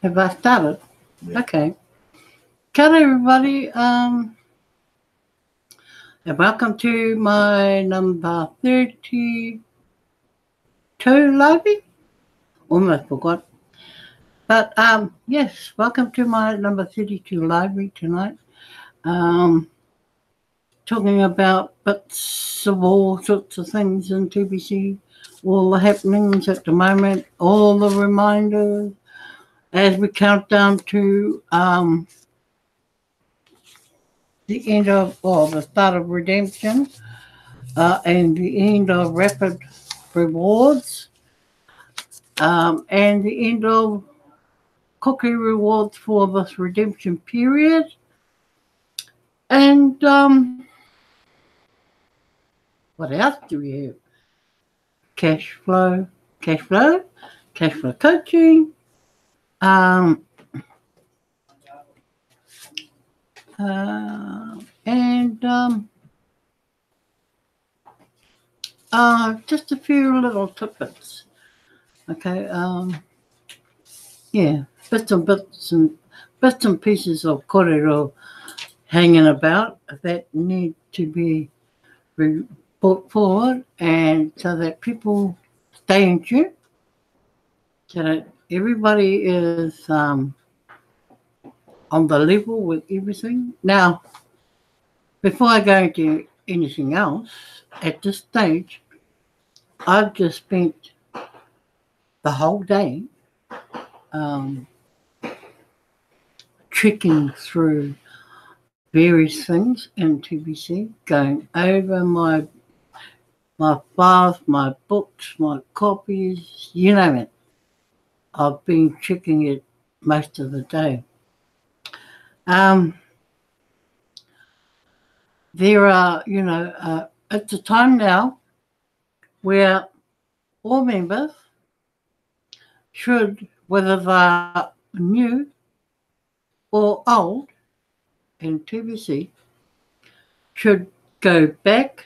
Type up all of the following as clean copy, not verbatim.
Have I started? Yeah. Okay. Hello, everybody. And welcome to my number 32 library. Almost forgot. But yes, welcome to my number 32 library tonight. Um, Talking about bits of all sorts of things in TBC, all the happenings at the moment, all the reminders as we count down to the end of, well, the start of redemption and the end of rapid rewards and the end of cookie rewards for this redemption period. And what else do we have? Cash flow, cash flow coaching, um, and just a few little tidbits. Okay, yeah, bits and pieces of korero hanging about that need to be brought forward, and so that people stay in tune, so that everybody is on the level with everything. Now, before I go into anything else, at this stage, I've just spent the whole day checking through various things in TBC, going over my files, my books, my copies, you name it. I've been checking it most of the day. There are, at the time now where all members should, whether they're new or old in TBC, should go back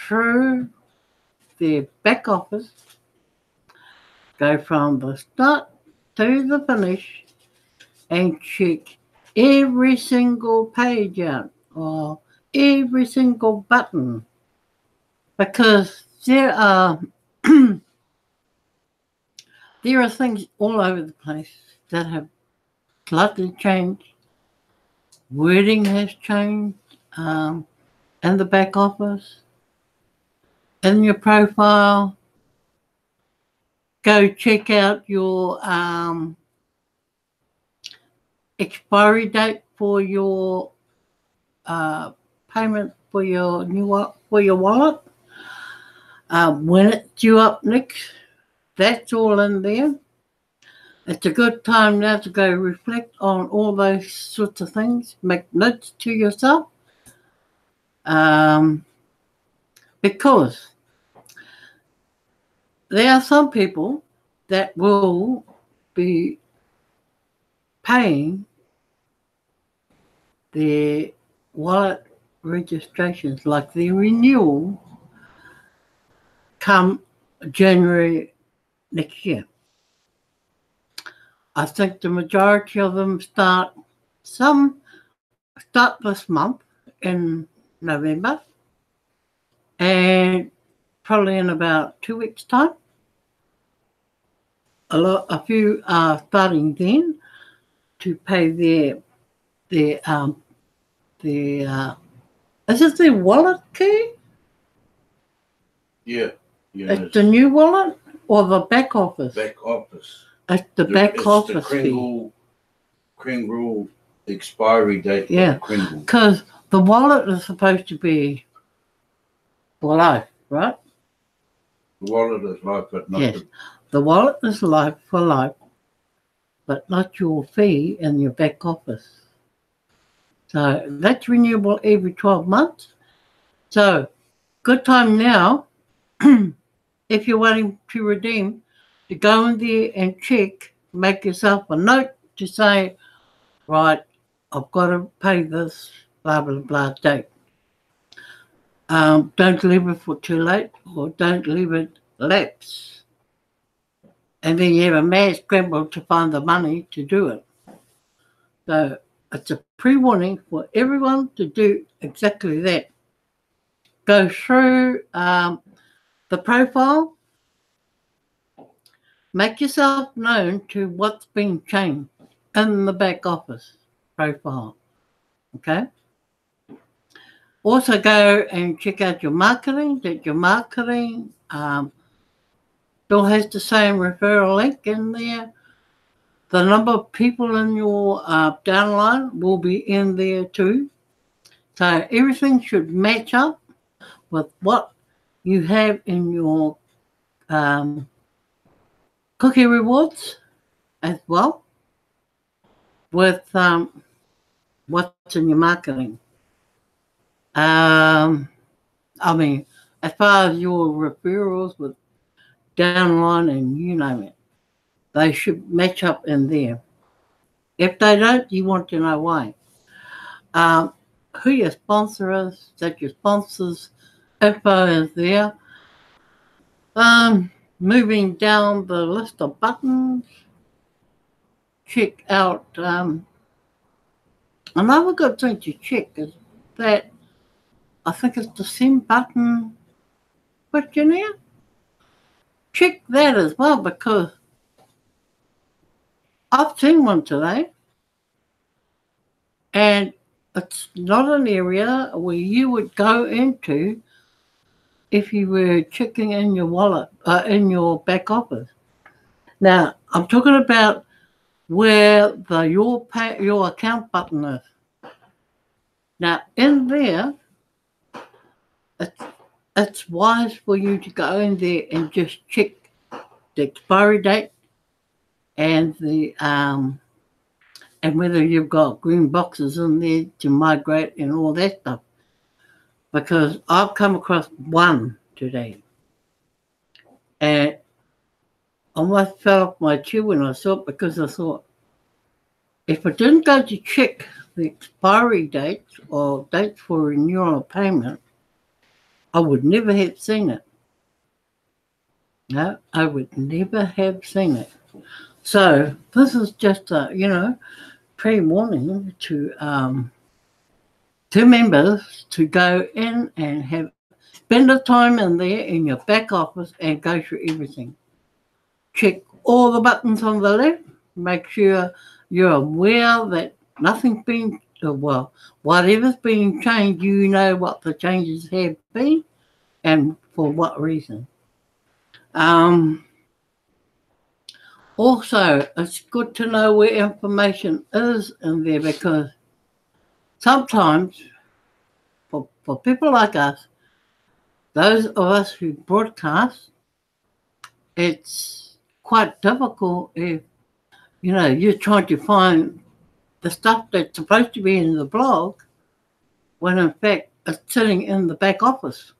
through their back office, go from the start to the finish, and check every single page out or every single button, because there are there are things all over the place that have slightly changed. Wording has changed in the back office, in your profile. Go check out your expiry date for your payment for your wallet. When it's due up next, that's all in there. It's a good time now to go reflect on all those sorts of things. Make notes to yourself. Because there are some people that will be paying their wallet registrations, like the renewal, come January next year. I think the majority of them start this month in November, and probably in about 2 weeks' time. A few are starting then to pay their is it their wallet key? Yeah. It's the new wallet or the back office? Back office. It's the back office the Kringle expiry date. Yeah, because the wallet is supposed to be for life, right? The wallet is life, but not the wallet is life for life, but not your fee in your back office. So that's renewable every 12 months. So good time now, if you're wanting to redeem, to go in there and check, make yourself a note to say, right, I've got to pay this, blah, blah, blah date. Don't leave it for too late, or don't leave it lapse. and then you have a mad scramble to find the money to do it. So it's a pre-warning for everyone to do exactly that. Go through the profile, make yourself known to what's being changed in the back office profile, okay? Also go and check out your marketing, that your marketing still has the same referral link in there. The number of people in your downline will be in there too. So everything should match up with what you have in your cookie rewards as well with what's in your marketing. I mean, as far as your referrals with downline and you name it, they should match up in there. If they don't, you want to know why. Who your sponsor is, that your sponsor's info is there. Moving down the list of buttons, check out another good thing to check is that I think it's the send button questionnaire. Check that as well because I've seen one today and it's not an area where you would go into if you were checking in your wallet, in your back office. Now, I'm talking about where your account button is. Now, in there, it's wise for you to go in there and just check the expiry date and the and whether you've got green boxes in there to migrate and all that stuff. Because I've come across one today, and I almost fell off my chair when I saw it because I thought, if I didn't go to check the expiry dates or dates for renewal of payment, I would never have seen it. No, I would never have seen it. So this is just a, pre-warning to members to go in and spend the time in there in your back office and go through everything. Check all the buttons on the left. Make sure you're aware that nothing's been, whatever's being changed, you know what the changes have been and for what reason. Also, it's good to know where information is in there because sometimes for people like us, those of us who broadcast, it's quite difficult if, you're trying to find the stuff that's supposed to be in the blog when in fact it's sitting in the back office.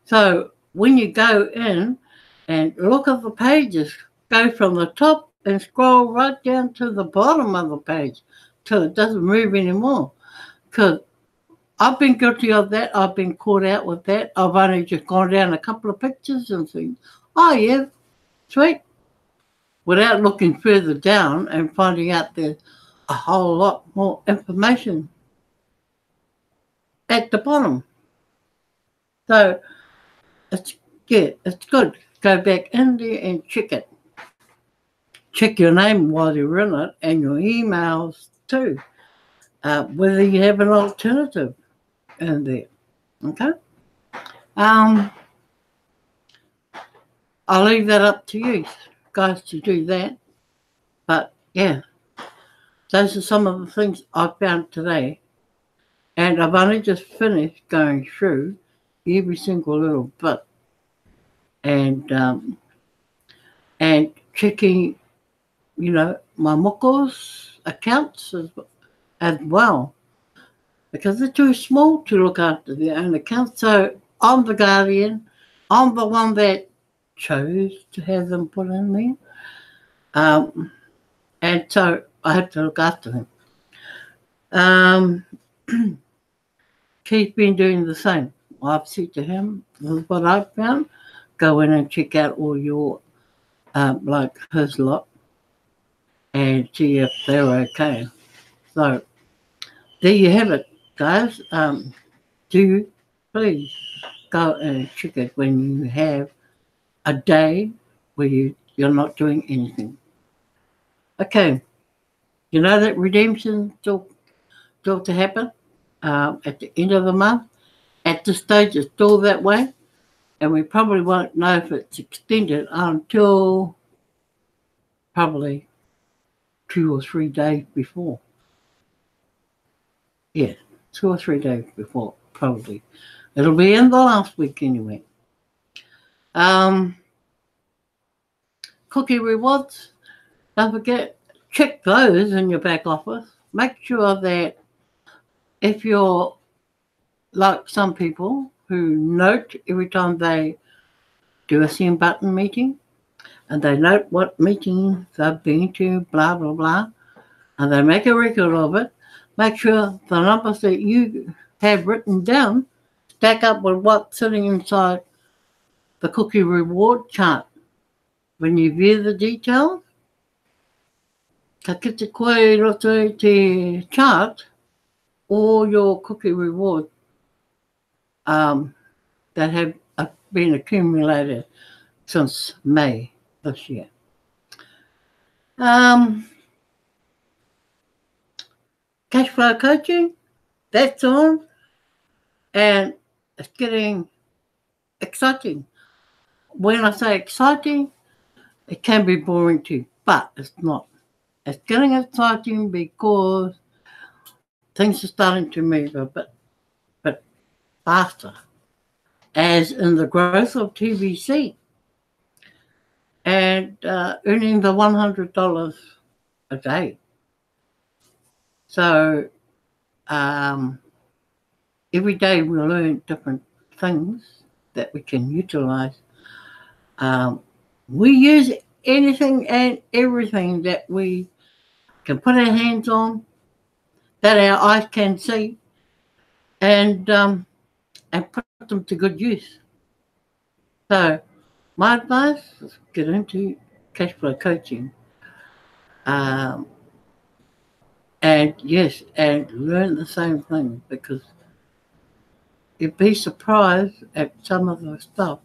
So when you go in and look at the pages, go from the top and scroll right down to the bottom of the page till it doesn't move anymore. Because I've been guilty of that. I've been caught out with that. I've only just gone down a couple of pictures and think, oh yeah, sweet. Without looking further down and finding out there's a whole lot more information at the bottom. So it's good. Go back in there and check it. Check your name while you're in it and your emails too. Whether you have an alternative in there. Okay? I'll leave that up to you guys to do that. But yeah, those are some of the things I found today. And I've only just finished going through every single little bit and checking, my Moko's accounts as well. Because they're too small to look after their own accounts. So I'm the guardian. I'm the one that chose to have them put in there. And so I have to look after them. He's been doing the same. I've said to him, this is what I've found. Go in and check out all your like his lot, and see if they're okay. So there you have it, guys. Do please go and check it when you have a day where you're not doing anything. Okay, you know that redemption still to happen at the end of the month. At this stage, it's still that way, and we probably won't know if it's extended until probably 2 or 3 days before. Yeah, 2 or 3 days before, probably. It'll be in the last week anyway. Cookie rewards, don't forget, check those in your back office. Make sure that if you're like some people who note every time they do a send button meeting, and they note what meeting they've been to, blah, blah, blah, and they make a record of it, make sure the numbers that you have written down stack up with what's sitting inside the cookie reward chart. When you view the details, ka kite koe roto te chart, all your cookie rewards that have been accumulated since May this year. Cash flow coaching, that's on, and it's getting exciting. When I say exciting, it can be boring too, but it's not. It's getting exciting because things are starting to move a bit faster, as in the growth of TBC and earning the $100 a day. So every day we learn different things that we can utilize. We use anything and everything that we can put our hands on, that our eyes can see, and put them to good use. So my advice is get into cash flow coaching. And yes, and learn the same thing, because you'd be surprised at some of the stuff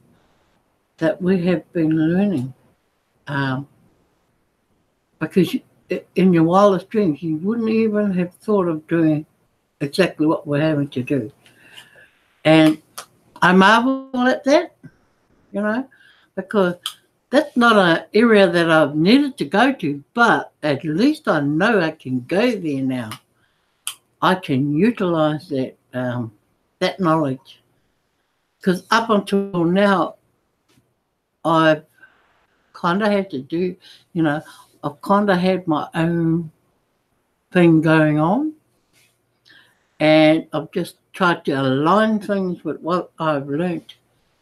that we have been learning. Because in your wildest dreams, you wouldn't even have thought of doing exactly what we're having to do. And I marvel at that, because that's not an area that I've needed to go to, but at least I know I can go there now. I can utilize that knowledge. Because up until now, I've kind of had to do, I've kind of had my own thing going on. And I've just tried to align things with what I've learnt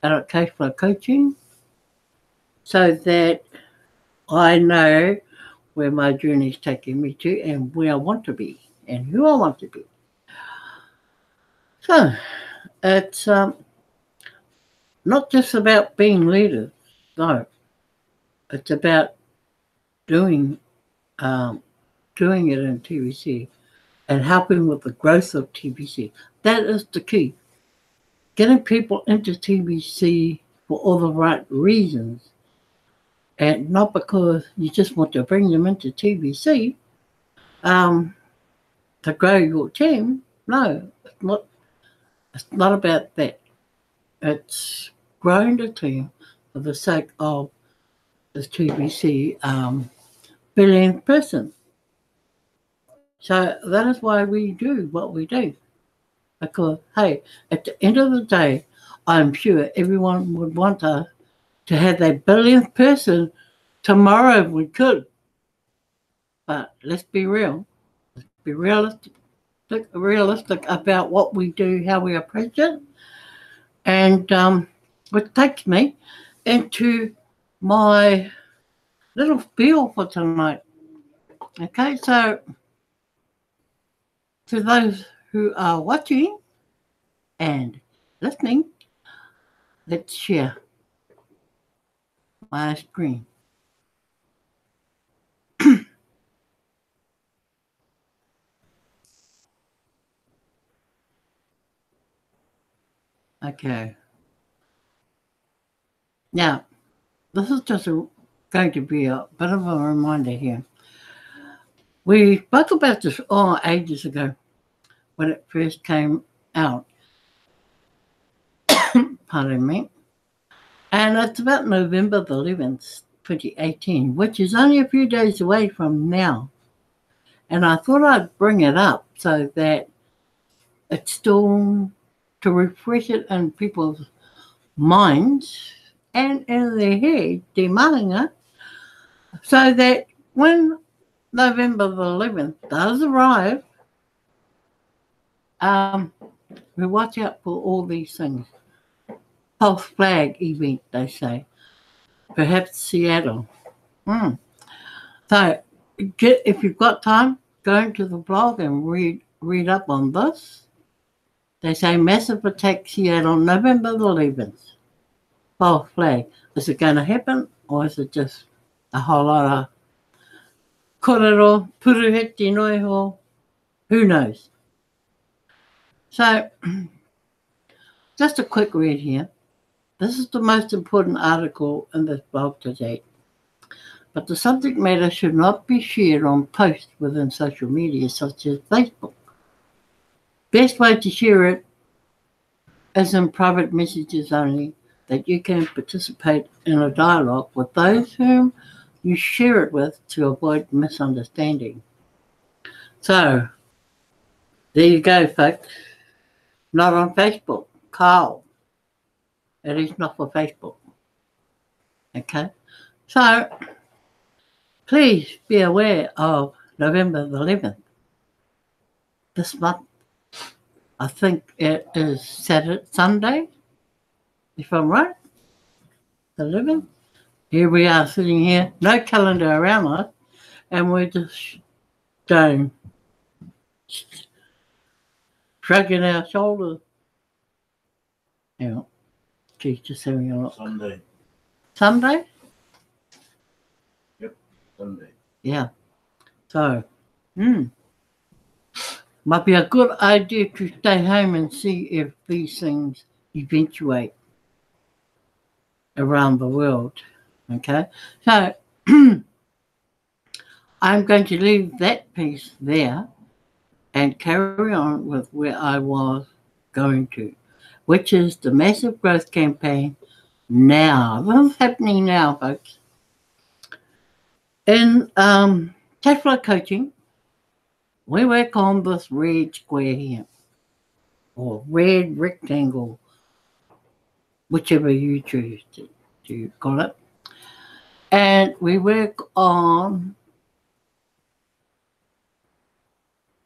at cash flow coaching, so that I know where my journey is taking me to and where I want to be and who I want to be. So it's not just about being leaders, no. It's about doing it in TBC and helping with the growth of TBC. That is the key. Getting people into TBC for all the right reasons, and not because you just want to bring them into TBC to grow your team. No, it's not. It's not about that. It's growing the team for the sake of the TBC billionth person. So that is why we do what we do. Because, hey, at the end of the day, I'm sure everyone would want us to have that billionth person tomorrow if we could. But let's be real. Let's be realistic about what we do, how we approach it. And which takes me into my little spiel for tonight. Okay, so to those who are watching and listening, let's share my screen. Okay. Now, this is just going to be a bit of a reminder here. We spoke about this ages ago when it first came out. Pardon me. And it's about November the 11th, 2018, which is only a few days away from now. And I thought I'd bring it up so that it's still to refresh it in people's minds and in their head, their maringa, so that when November the 11th does arrive, we watch out for all these things. False flag event, they say. Perhaps Seattle. So, if you've got time, go into the blog and read up on this. They say massive attack Seattle, November the 11th. False flag. Is it going to happen, or is it just a whole lot of korero, puruheti noiho? Who knows? So, just a quick read here. This is the most important article in this blog to date. But the subject matter should not be shared on posts within social media such as Facebook. Best way to share it is in private messages only, that you can participate in a dialogue with those whom you share it with to avoid misunderstanding. So, there you go, folks. Not on Facebook. Carl. It is not for Facebook. Okay? So, please be aware of November the 11th. This month, I think it is Sunday, if I'm right. The 11th. Here we are sitting here, no calendar around us, and we're just going, shrugging our shoulders. Yeah. Geez, just having a look. Sunday. Sunday? Yep, Sunday. Yeah. So, might be a good idea to stay home and see if these things eventuate around the world. Okay? So, I'm going to leave that piece there and carry on with where I was going to, which is the Massive Growth Campaign now. What's happening now, folks? In cash flow coaching, we work on this red square here, or red rectangle, whichever you choose to call it. And we work on,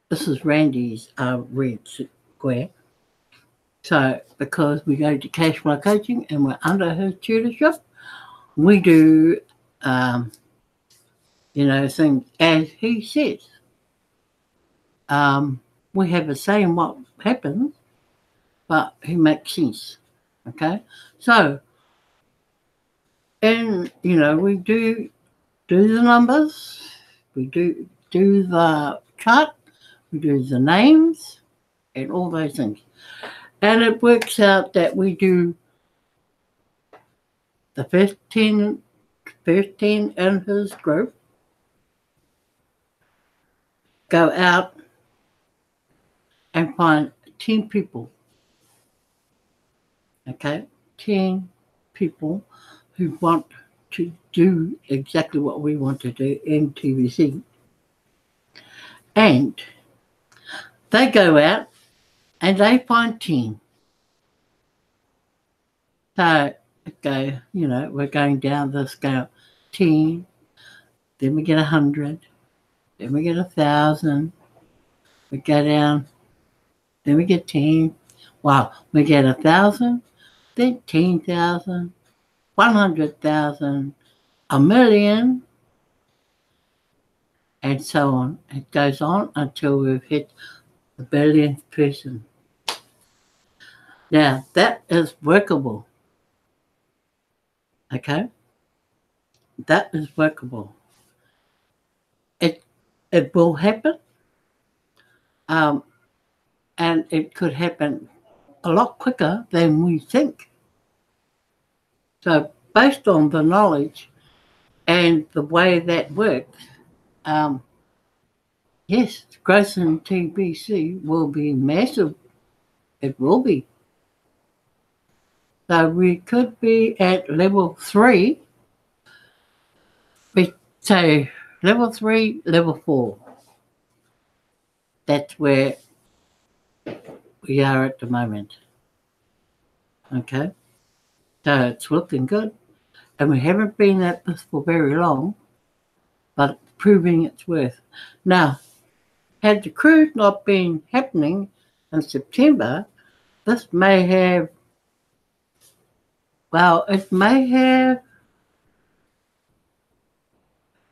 this is Randy's red square. So, because we go to cash flow coaching and we're under her tutorship, we do, things as he says. We have a say in what happens, but he makes sense. Okay? So, and, we do the numbers, we do the chart, we do the names, and all those things. And it works out that we do the first 10 in his group go out and find 10 people. Okay? 10 people who want to do exactly what we want to do in TVC. And they go out and they find 10. So, okay, we're going down the scale. 10, then we get 100, then we get 1,000. We go down, then we get 10. Wow, we get 1,000, then 10,000, 100,000, 1,000,000, and so on. It goes on until we've hit the billionth person. Now, that is workable. Okay? That is workable. It will happen. And it could happen a lot quicker than we think. So based on the knowledge and the way that works, yes, growth in TBC will be massive. It will be. So we could be at level 3. We say level 3, level 4. That's where we are at the moment. Okay? So it's looking good. And we haven't been at this for very long, but proving its worth. Now, had the cruise not been happening in September, this may have, it may have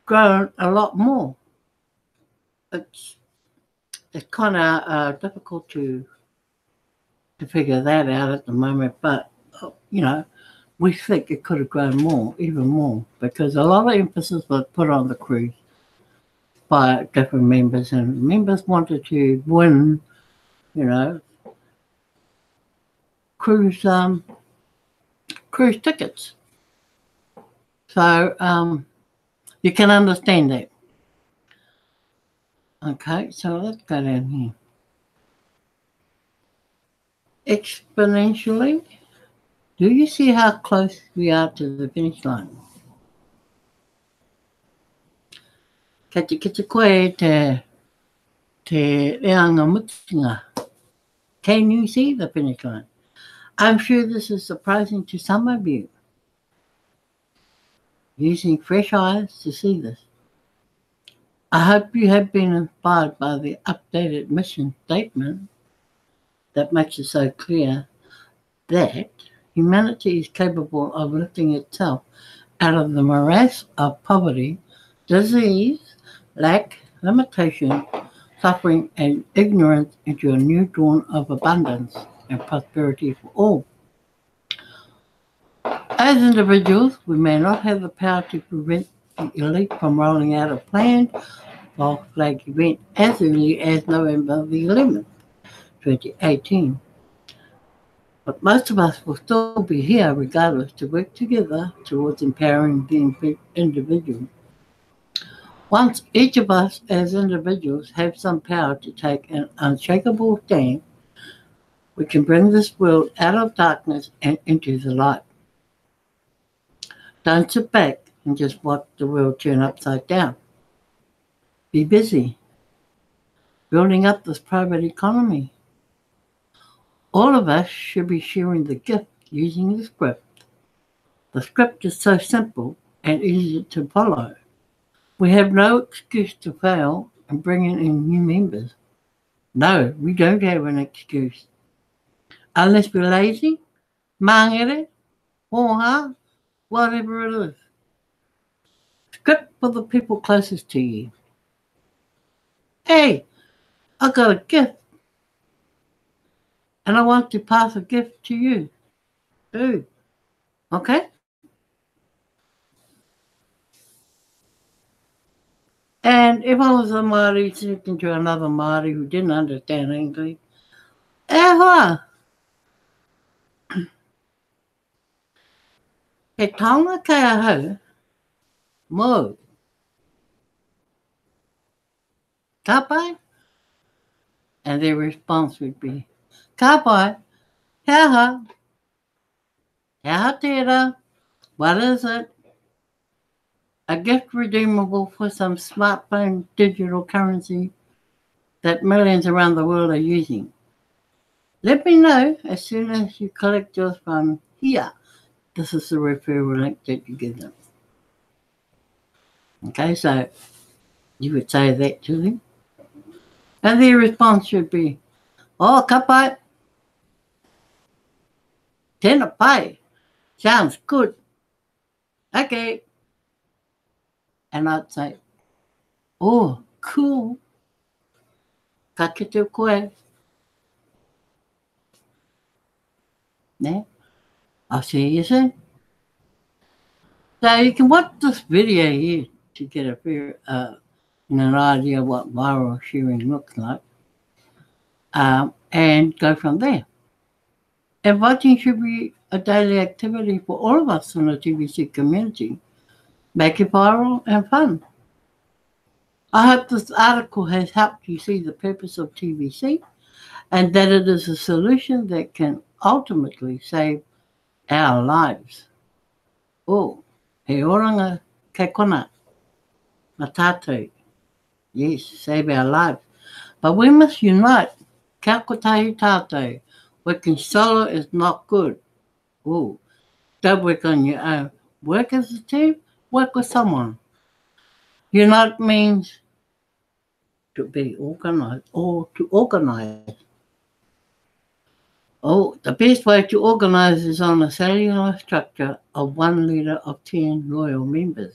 grown a lot more. It's kind of difficult to figure that out at the moment, but we think it could have grown more, even more, because a lot of emphasis was put on the cruise by different members, and members wanted to win, cruise tickets. So you can understand that. Okay, so let's go down here. Exponentially, do you see how close we are to the finish line? Kati koe te reanga mutinga. Can you see the finish line? I'm sure this is surprising to some of you, using fresh eyes to see this. I hope you have been inspired by the updated mission statement that makes it so clear that humanity is capable of lifting itself out of the morass of poverty, disease, lack, limitation, suffering, and ignorance into a new dawn of abundance and prosperity for all. As individuals, we may not have the power to prevent the elite from rolling out a planned false flag event as early as November the 11th, 2018. But most of us will still be here regardless to work together towards empowering the individual. Once each of us as individuals have some power to take an unshakable stand, we can bring this world out of darkness and into the light. Don't sit back and just watch the world turn upside down. Be busy building up this private economy. All of us should be sharing the gift using the script. The script is so simple and easy to follow. We have no excuse to fail in bringing in new members. No, we don't have an excuse. Unless we're lazy, mangere, hoha, whatever it is. Script for the people closest to you. Hey, I got a gift. And I want to pass a gift to you. Ooh. Okay? And if I was a Māori speaking to another Māori who didn't understand English, e hoa. He taonga kei ahau, mō. Ka pai? And their response would be, ka pai, he aha. He aha tērā. What is it? A gift redeemable for some smartphone digital currency that millions around the world are using. Let me know as soon as you collect yours from here. This is the referral link that you give them. Okay, so you would say that to them. And their response should be, oh, ka pai. Tēnā pai. Sounds good. Okay. And I'd say, oh, cool. Ka kite koe. Yeah. I'll see you soon. So you can watch this video here to get a fair, an idea of what viral sharing looks like, and go from there. And voting should be a daily activity for all of us in the TVC community. Make it viral and fun. I hope this article has helped you see the purpose of TVC and that it is a solution that can ultimately save our lives. Oh, he oranga ke kona, ngā tātou. Yes, save our lives. But we must unite. Kia kotahi tātou. Working solo is not good. Oh, don't work on your own. Work as a team, work with someone. Unite means to be organised or to organise. Oh, the best way to organise is on a cellular structure of 1 leader of 10 loyal members.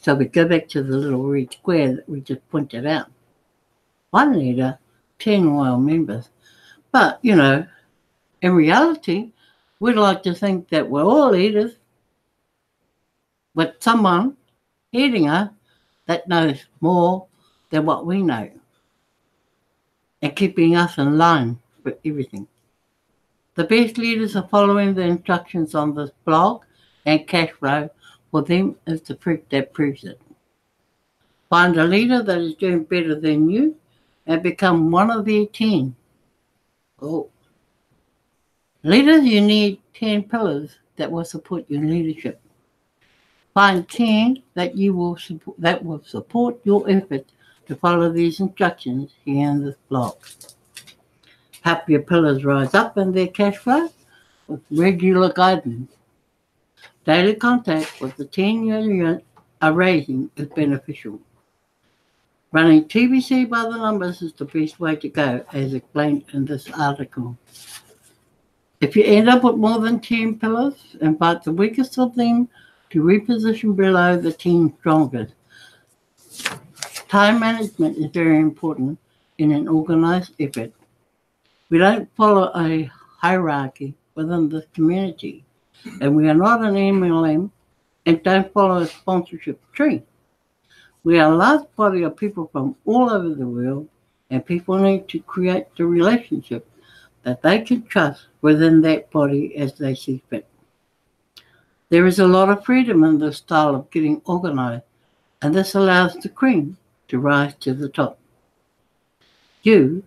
So we go back to the little red square that we just pointed out. 1 leader, 10 loyal members. But, you know, in reality, we'd like to think that we're all leaders with someone heading us that knows more than what we know and keeping us in line with everything. The best leaders are following the instructions on this blog, and cash flow for them is the proof that proves it. Find a leader that is doing better than you and become one of their 10. Oh. Leaders, you need 10 pillars that will support your leadership. Find 10 that will support your effort to follow these instructions here in this blog. Help your pillars rise up in their cash flow with regular guidance. Daily contact with the 10 you are raising is beneficial. Running TVC by the numbers is the best way to go, as explained in this article. If you end up with more than 10 pillars, invite the weakest of them to reposition below the 10 strongest. Time management is very important in an organised effort. We don't follow a hierarchy within this community, and we are not an MLM and don't follow a sponsorship tree. We are a large body of people from all over the world, and people need to create the relationship that they can trust within that body as they see fit. There is a lot of freedom in this style of getting organised, and this allows the cream to rise to the top. You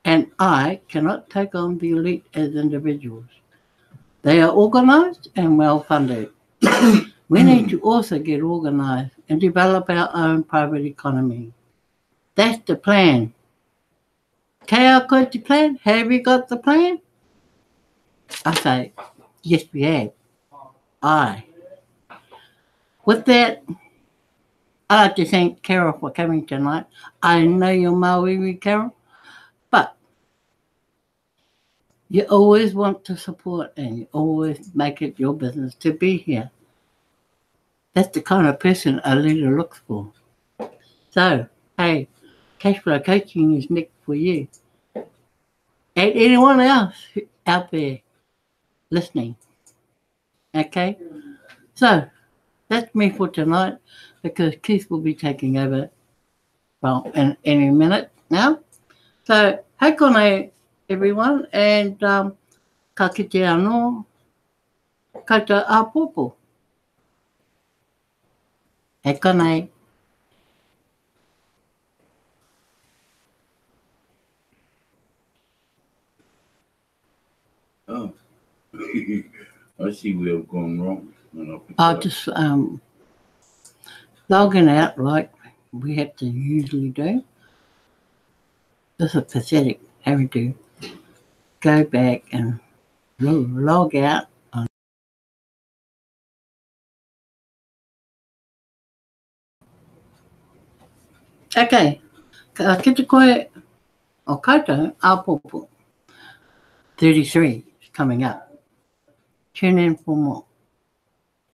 and I cannot take on the elite as individuals. They are organised and well funded. We need to also get organised and develop our own private economy. That's the plan. Kaya got the plan? Have you got the plan? I say, yes, we have. Aye. With that, I'd like to thank Carol for coming tonight. I know you're Maui, Carol, but you always want to support and you always make it your business to be here. That's the kind of person a leader looks for. So, hey, Cashflow Coaching is next for you. And anyone else out there listening. Okay? So, that's me for tonight because Keith will be taking over in any minute now. So, hei kone everyone, and ka kite anō, koutou āpopo. Hei kone. Oh, I see where I've gone wrong. I'll just logging out like we have to usually do. This is pathetic having to go back and log out. Okay, ka kite koe o koutou āpopo 33 is coming up. Tune in for more.